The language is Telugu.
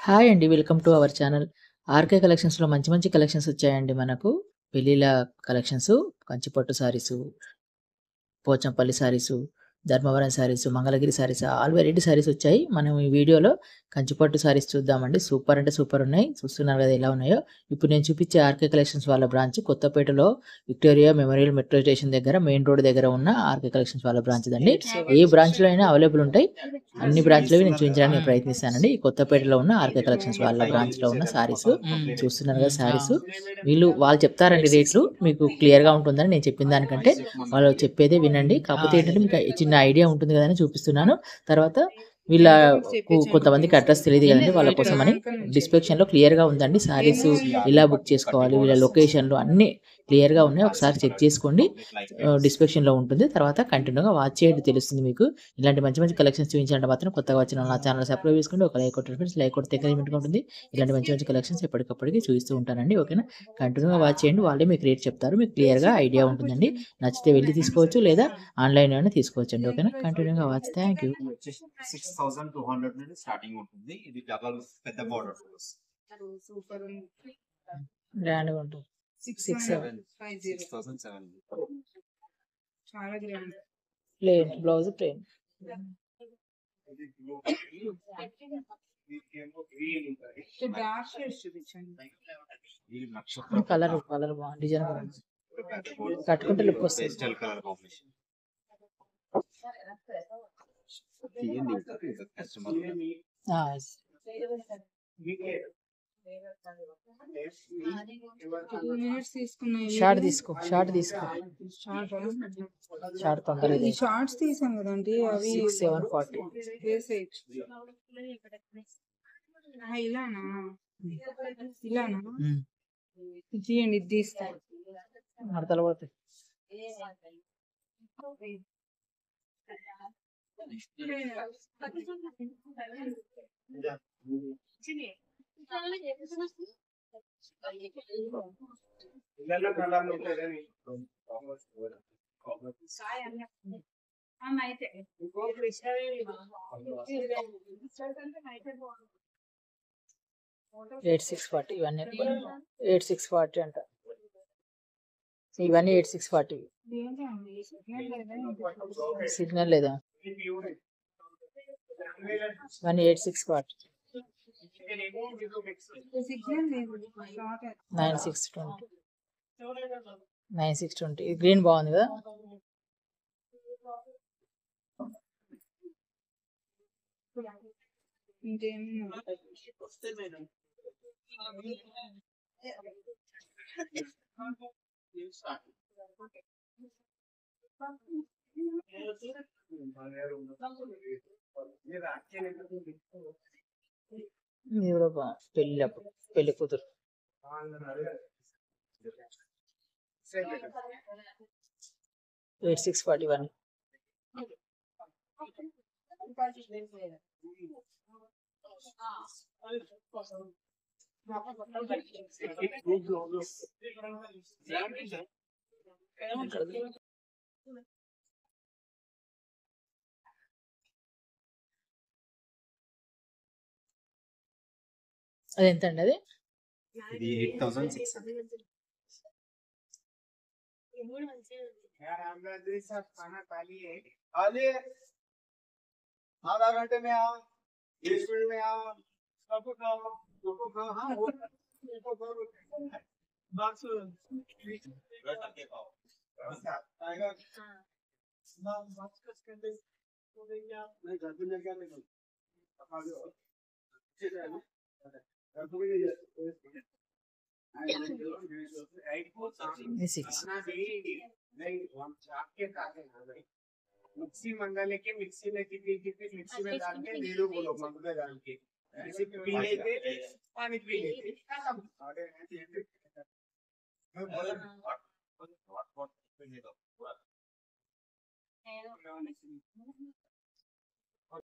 హాయ్ అండి. Welcome to our channel. RK కలెక్షన్స్‌లో మంచి మంచి కలెక్షన్స్ వచ్చాయండి మనకు. పెళ్ళిళ్ళ కలెక్షన్సు, కంచి పట్టు సారీసు, పోచంపల్లి సారీసు, ధర్మవరం సారీసు, మంగళగిరి సారీస్ ఆల్ వెరైటీ సారీస్ వచ్చాయి. మనం ఈ వీడియోలో కంచిపట్టు సారీస్ చూద్దామండి. సూపర్ అంటే సూపర్ ఉన్నాయి. చూస్తున్నారు కదా ఎలా ఉన్నాయో. ఇప్పుడు నేను చూపించే ఆర్‌కే కలెక్షన్స్ వాళ్ళ బ్రాంచ్ కొత్తపేటలో విక్టోరియా మెమోరియల్ మెట్రో స్టేషన్ దగ్గర మెయిన్ రోడ్ దగ్గర ఉన్న ఆర్‌కే కలెక్షన్స్ వాళ్ళ బ్రాంచ్ దండి. ఏ బ్రాంచ్‌లో అయినా అవైలబుల్ ఉంటాయి. అన్ని బ్రాంచ్‌లవి నేను చూపించడానికి ప్రయత్నిస్తానండి. ఈ కొత్తపేటలో ఉన్న ఆర్‌కే కలెక్షన్స్ వాళ్ళ బ్రాంచ్‌లో ఉన్న సారీస్ చూస్తున్నారు కదా సారీస్. వాళ్ళు చెప్తారండి రేట్లు. మీకు క్లియర్‌గా ఉంటుందని నేను చెప్పిన దానికంటే వాళ్ళు చెప్పేదే వినండి. కాకపోతే ఏంటంటే మీకు చిన్న ఐడియా ఉంటుంది కదా అని చూపిస్తున్నాను. తర్వాత కొంతమందికి అడ్రస్ తెలియదు కదండీ! వాళ్ళ కోసమని డిస్క్రిప్షన్‌లో క్లియర్‌గా ఉందండి. సారీస్ ఎలా బుక్ చేసుకోవాలి, వీళ్ళ లొకేషన్‌లు అన్నీ క్లియర్‌గా ఉన్నాయి. ఒకసారి చెక్ చేసుకోండి. డిస్క్రిప్షన్‌లో ఉంటుంది. తర్వాత కంటిన్యూగా వాచ్ చేయండి తెలుస్తుంది మీకు. ఇలాంటి మంచి మంచి కలెక్షన్స్ చూపించాలంటే మాత్రం కొత్తగా వచ్చిన నా ఛానల్ సబ్స్క్రైబ్ చేసుకోండి. ఒక లైక్ కొట్టండి ఫ్రెండ్స్. లైక్ కొడితే ఎంకరేజ్‌మెంట్‌గా ఉంటుంది. ఇలాంటి మంచి మంచి కలెక్షన్స్ ఎప్పటికప్పటికి చూపిస్తూ ఉంటానండి. ఓకేనా? కంటిన్యూగా వాచ్ చేయండి. వాళ్ళే మీకు రేట్ చెప్తారు. మీకు క్లియర్‌గా ఐడియా ఉంటుందండి. నచ్చితే వెళ్లి తీసుకోవచ్చు లేదా ఆన్‌లైన్‌లోనే తీసుకోవచ్చండి. ఓకేనా? కంటిన్యూగా వాచ్. Thank you. ఇది వచ్చేసి 6200 నుండి స్టార్టింగ్ ఉంటుంది. ఇది డబల్ పెద్ద బార్డర్ సూపర్ ఉంది. గ్రాండ్‌గా ఉంటుంది. 6750 6007 చాలా గ్రాండ్. Plain blouse plain. ఇది బ్లూ దీనికేమో గ్రీన్ ఉంటుంది. డార్క్ షేడ్స్ చూపించండి. ఇది నక్షత్రం కలర్ బాగుంది. డిజైన్ బాగుంది. పెద్ద border. కట్టుకుంటే లుక్ వస్తుంది. Pastel colour combination. తీయండి ఇంకా కస్టమర్ ఆ! మినిట్స్ తీసుకున్నాయి. షార్ట్ తీసుకో. షార్ట్ తొందరగా ఈ షార్ట్స్ తీసాం కదండి అవి 6740. వేసేయచ్చు. ఇలానా ఇలానా ఇది తీయండి, ఇది తీస్తా. మడతలు పడతాయి. ఎయిట్ 640 ఇవన్నీ 8640 అంట. ఇవన్నీ 8640. సిగ్నల్ లేదా? ఇవన్నీ 8640. సిగ్నల్ లేదు, షార్ట్ 9620. 9620. ఇది గ్రీన్ బాగుంది కదా? ఇంకేం ఇది కూడా బాగుంది. పెళ్లి కూతురు. 8641. అది ఎంత అండి అది? ఇది 8600. आधा घंटे में आओ, 20 मिनट में आओ, सबको खाओ, सबको खाओ, हाँ वो सबको खाओ, बस करके खाओ, टाइगर, ना बस करके तो देंगे आप, नहीं घर पे लेके आने को, अपना जो ठीक है ना, घर पे ले जाओ, ఇది 6. नहीं हम आपके खाते हैं भाई मिक्सी मंगा लेके मिक्सी में कितनी मिक्सी में डाल के दे दो बोलो मग में डाल के ऐसे पी लेते पानी पी लेते